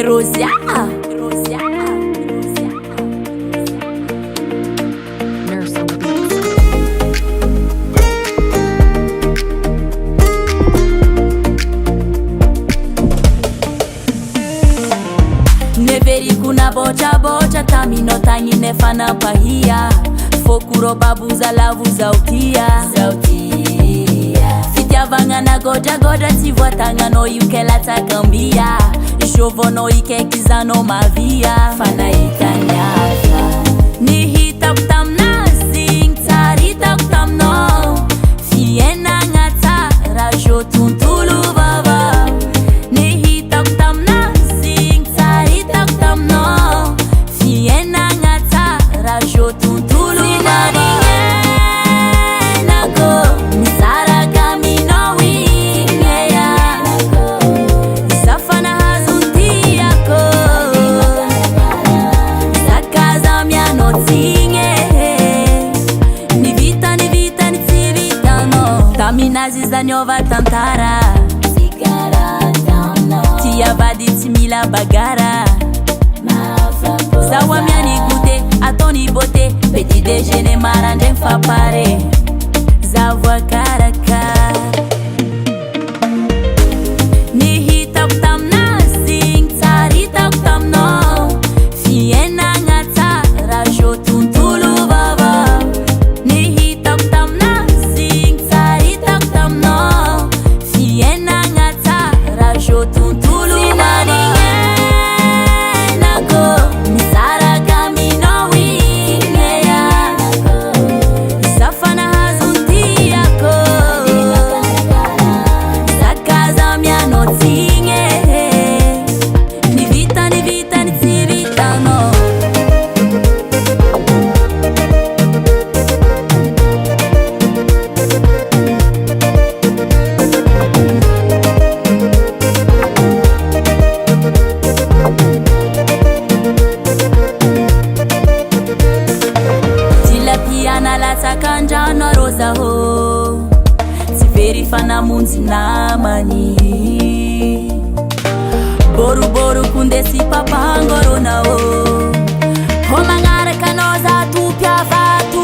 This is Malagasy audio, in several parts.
Rozia. Nurse on the beat. Neveri kuna bocha tamino tangi nefana pahia fokuro babuza lavuza ukia fitiavanga na goja tivuatanga no yukela takambia ishovo no ikekiza no mavia fana itanyaka nihita kutamna sing tarita kutamno fiena ngata rajo tuntulu baba nihita kutamna sing tarita kutamno fiena ngata rajo tuntulu baba Minaziza nyova tantara Tia vadi timila bagara Zawa miani gute, atoni bote Petit déjeuner marandeng fa pare Zavwa karaka Nihita kutamna sing tarita kutamno Fiena ngata rajo tuntulu baba Nihita kutamna sing tarita kutamno Fiena ngata rajo tuntulu baba Nako misara kamino wingeya Safana hazunti yako Sakaza miano tinge Ni vita ni tivita no Tilapiana la takanja no rosa ho Tiveri fana munzi na mani Boru kundesi papangoro na o Homangara kanoza tu piavatu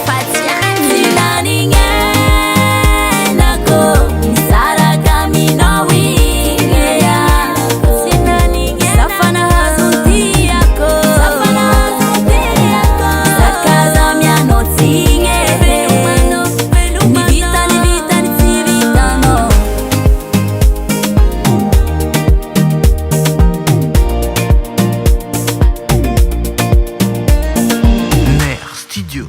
Fatiani Zilaninge nako Misara kamino wingeya Safana hazunti yako Sakaza miano tinge Ni vita ni tivita no Ner Studio.